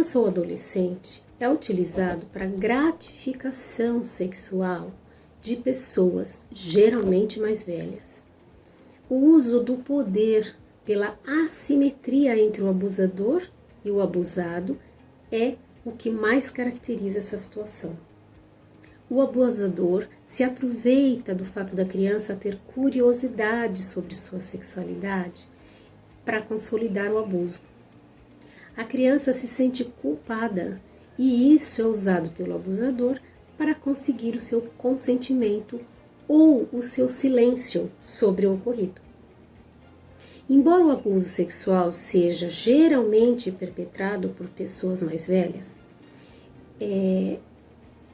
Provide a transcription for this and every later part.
criança ou adolescente é utilizado para gratificação sexual de pessoas geralmente mais velhas. O uso do poder pela assimetria entre o abusador e o abusado é o que mais caracteriza essa situação. O abusador se aproveita do fato da criança ter curiosidade sobre sua sexualidade para consolidar o abuso. A criança se sente culpada e isso é usado pelo abusador para conseguir o seu consentimento ou o seu silêncio sobre o ocorrido. Embora o abuso sexual seja geralmente perpetrado por pessoas mais velhas,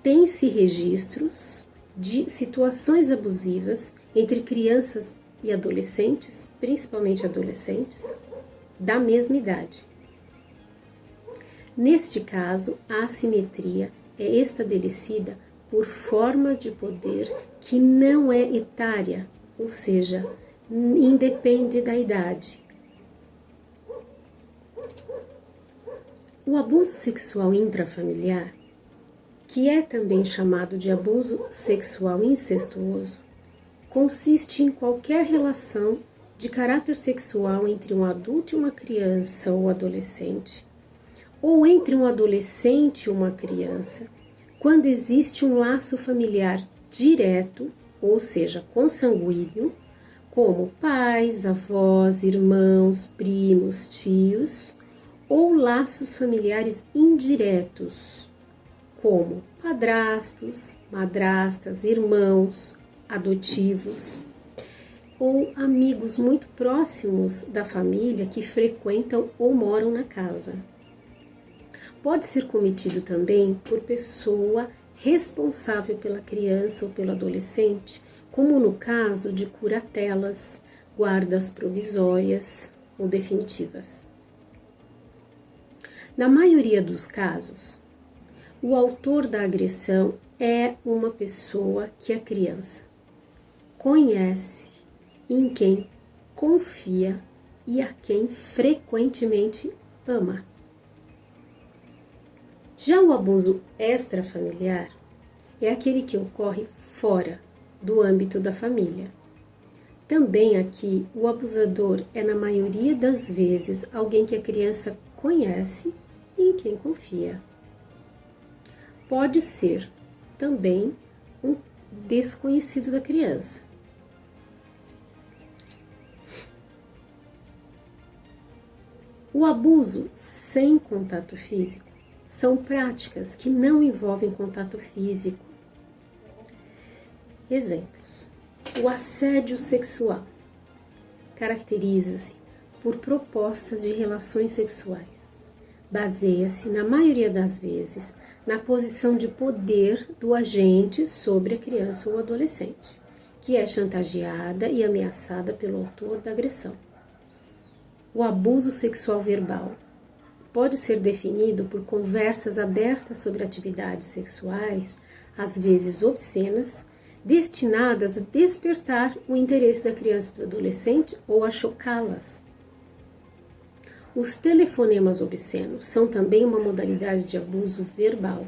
tem-se registros de situações abusivas entre crianças e adolescentes, principalmente adolescentes, da mesma idade. Neste caso, a assimetria é estabelecida por forma de poder que não é etária, ou seja, independe da idade. O abuso sexual intrafamiliar, que é também chamado de abuso sexual incestuoso, consiste em qualquer relação de caráter sexual entre um adulto e uma criança ou adolescente, ou entre um adolescente e uma criança, quando existe um laço familiar direto, ou seja, consanguíneo, como pais, avós, irmãos, primos, tios, ou laços familiares indiretos, como padrastos, madrastas, irmãos, adotivos, ou amigos muito próximos da família que frequentam ou moram na casa. Pode ser cometido também por pessoa responsável pela criança ou pelo adolescente, como no caso de curatelas, guardas provisórias ou definitivas. Na maioria dos casos, o autor da agressão é uma pessoa que a criança conhece, em quem confia e a quem frequentemente ama. Já o abuso extrafamiliar é aquele que ocorre fora do âmbito da família. Também aqui, o abusador é, na maioria das vezes, alguém que a criança conhece e em quem confia. Pode ser também um desconhecido da criança. O abuso sem contato físico são práticas que não envolvem contato físico. Exemplos: o assédio sexual caracteriza-se por propostas de relações sexuais. Baseia-se, na maioria das vezes, na posição de poder do agente sobre a criança ou adolescente, que é chantageada e ameaçada pelo autor da agressão. O abuso sexual verbal pode ser definido por conversas abertas sobre atividades sexuais, às vezes obscenas, destinadas a despertar o interesse da criança e do adolescente ou a chocá-las. Os telefonemas obscenos são também uma modalidade de abuso verbal.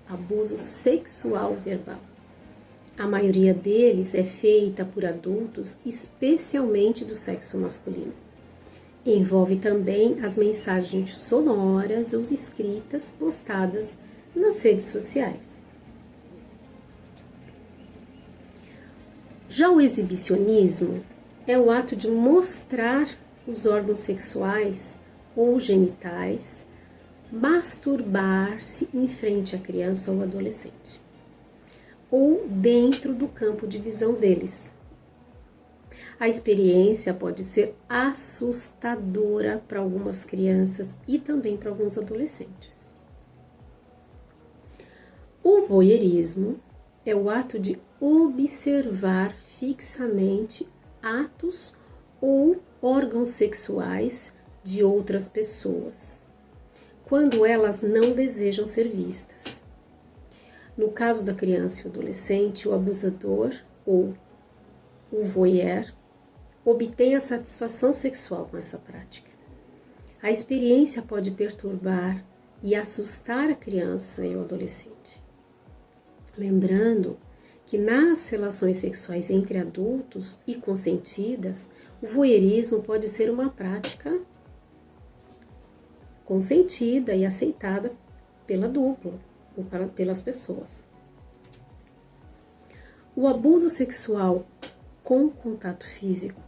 Abuso sexual verbal. A maioria deles é feita por adultos, especialmente do sexo masculino. Envolve também as mensagens sonoras ou escritas postadas nas redes sociais. Já o exibicionismo é o ato de mostrar os órgãos sexuais ou genitais, masturbar-se em frente à criança ou adolescente, ou dentro do campo de visão deles. A experiência pode ser assustadora para algumas crianças e também para alguns adolescentes. O voyeurismo é o ato de observar fixamente atos ou órgãos sexuais de outras pessoas, quando elas não desejam ser vistas. No caso da criança e adolescente, o abusador ou o voyeur obtém a satisfação sexual com essa prática. A experiência pode perturbar e assustar a criança e o adolescente. Lembrando que nas relações sexuais entre adultos e consentidas, o voyeurismo pode ser uma prática consentida e aceitada pela dupla ou pelas pessoas. O abuso sexual com contato físico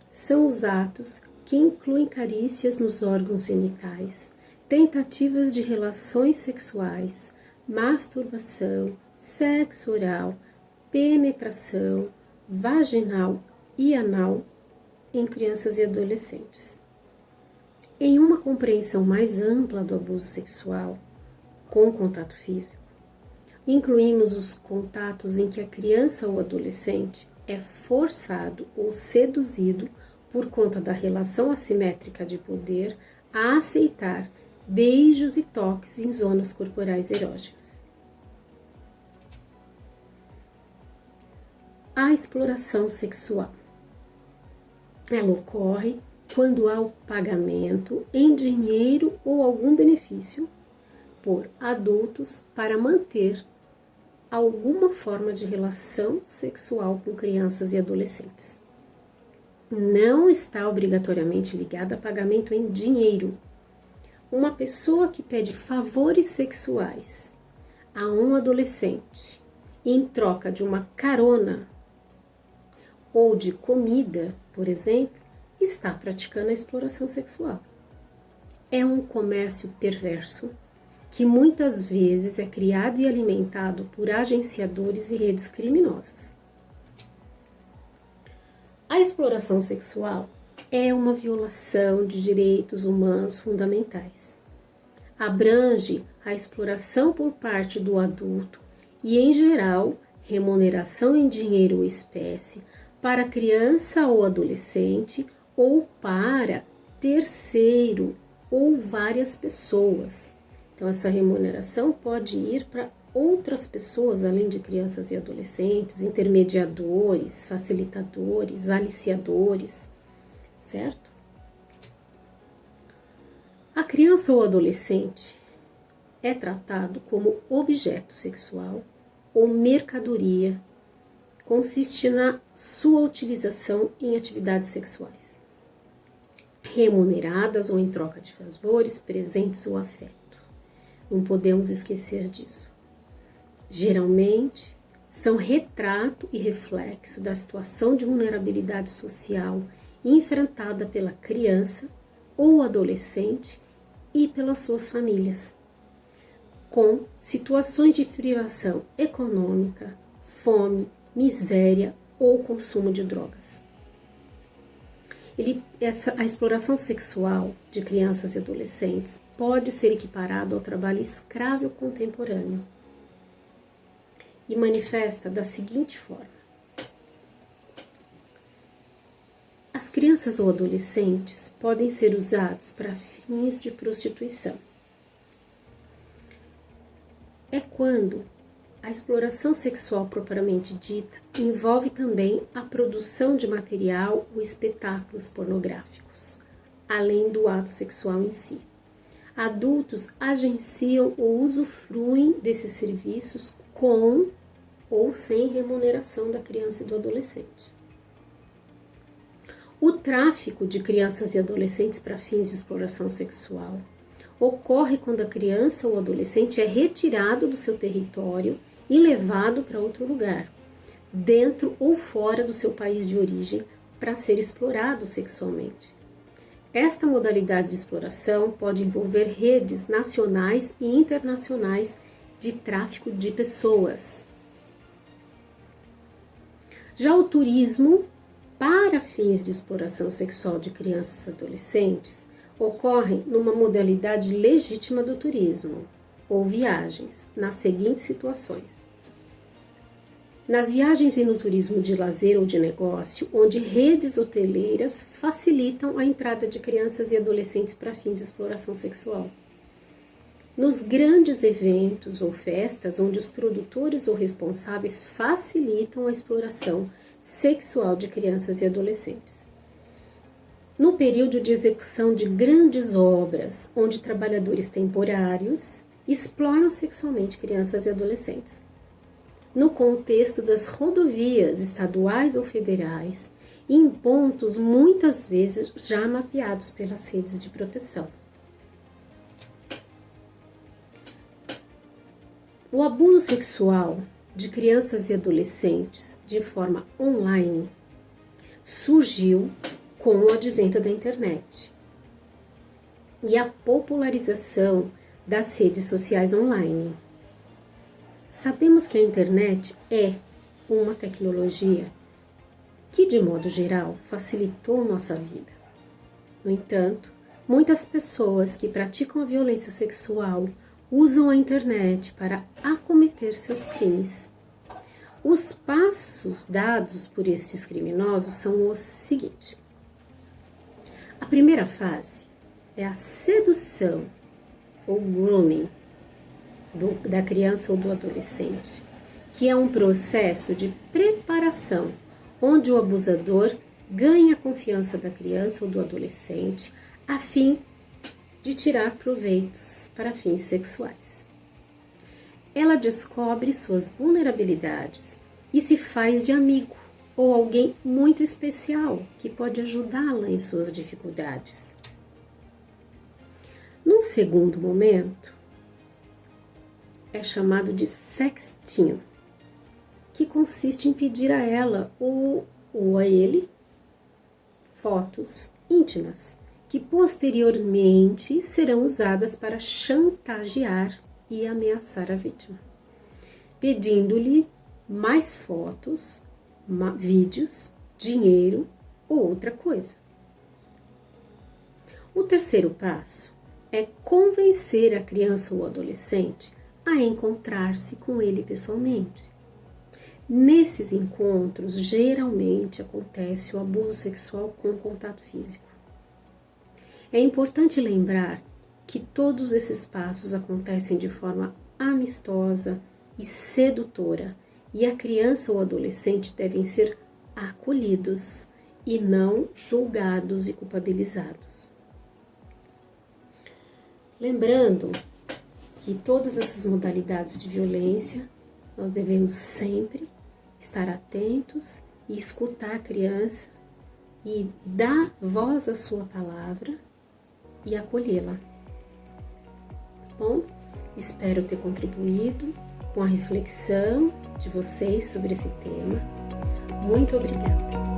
são os atos que incluem carícias nos órgãos genitais, tentativas de relações sexuais, masturbação, sexo oral, penetração vaginal e anal em crianças e adolescentes. Em uma compreensão mais ampla do abuso sexual com contato físico, incluímos os contatos em que a criança ou adolescente é forçado ou seduzido por conta da relação assimétrica de poder a aceitar beijos e toques em zonas corporais erógenas. A exploração sexual. Ela ocorre quando há o pagamento em dinheiro ou algum benefício por adultos para manter alguma forma de relação sexual com crianças e adolescentes. Não está obrigatoriamente ligada a pagamento em dinheiro. Uma pessoa que pede favores sexuais a um adolescente em troca de uma carona ou de comida, por exemplo, está praticando a exploração sexual. É um comércio perverso que muitas vezes é criado e alimentado por agenciadores e redes criminosas. A exploração sexual é uma violação de direitos humanos fundamentais. Abrange a exploração por parte do adulto e, em geral, remuneração em dinheiro ou espécie para criança ou adolescente ou para terceiro ou várias pessoas. Então, essa remuneração pode ir para outras pessoas, além de crianças e adolescentes, intermediadores, facilitadores, aliciadores, certo? A criança ou adolescente é tratado como objeto sexual ou mercadoria, consiste na sua utilização em atividades sexuais, remuneradas ou em troca de favores, presentes ou afeto. Não podemos esquecer disso. Geralmente, são retrato e reflexo da situação de vulnerabilidade social enfrentada pela criança ou adolescente e pelas suas famílias, com situações de privação econômica, fome, miséria ou consumo de drogas. A exploração sexual de crianças e adolescentes pode ser equiparado ao trabalho escravo contemporâneo e manifesta da seguinte forma: as crianças ou adolescentes podem ser usados para fins de prostituição. É quando a exploração sexual propriamente dita envolve também a produção de material ou espetáculos pornográficos, além do ato sexual em si. Adultos agenciam ou usufruem desses serviços com ou sem remuneração da criança e do adolescente. O tráfico de crianças e adolescentes para fins de exploração sexual ocorre quando a criança ou adolescente é retirado do seu território e levado para outro lugar, dentro ou fora do seu país de origem, para ser explorado sexualmente. Esta modalidade de exploração pode envolver redes nacionais e internacionais de tráfico de pessoas. Já o turismo para fins de exploração sexual de crianças e adolescentes ocorre numa modalidade legítima do turismo ou viagens, nas seguintes situações: nas viagens e no turismo de lazer ou de negócio, onde redes hoteleiras facilitam a entrada de crianças e adolescentes para fins de exploração sexual. Nos grandes eventos ou festas, onde os produtores ou responsáveis facilitam a exploração sexual de crianças e adolescentes. no período de execução de grandes obras, onde trabalhadores temporários exploram sexualmente crianças e adolescentes. No contexto das rodovias estaduais ou federais, e em pontos muitas vezes já mapeados pelas redes de proteção. O abuso sexual de crianças e adolescentes de forma online surgiu com o advento da internet e a popularização das redes sociais online. Sabemos que a internet é uma tecnologia que, de modo geral, facilitou nossa vida. No entanto, muitas pessoas que praticam a violência sexual usam a internet para acometer seus crimes. Os passos dados por estes criminosos são os seguintes. A primeira fase é a sedução ou grooming da criança ou do adolescente, que é um processo de preparação onde o abusador ganha a confiança da criança ou do adolescente a fim de tirar proveitos para fins sexuais. Ela descobre suas vulnerabilidades e se faz de amigo ou alguém muito especial que pode ajudá-la em suas dificuldades. Num segundo momento, é chamado de sexting, que consiste em pedir a ela ou a ele fotos íntimas, que posteriormente serão usadas para chantagear e ameaçar a vítima, pedindo-lhe mais fotos, vídeos, dinheiro ou outra coisa. O terceiro passo é convencer a criança ou adolescente a encontrar-se com ele pessoalmente. Nesses encontros, geralmente acontece o abuso sexual com contato físico. É importante lembrar que todos esses passos acontecem de forma amistosa e sedutora, e a criança ou adolescente devem ser acolhidos e não julgados e culpabilizados. Lembrando que todas essas modalidades de violência, nós devemos sempre estar atentos e escutar a criança e dar voz à sua palavra e acolhê-la. Bom, espero ter contribuído com a reflexão de vocês sobre esse tema. Muito obrigada.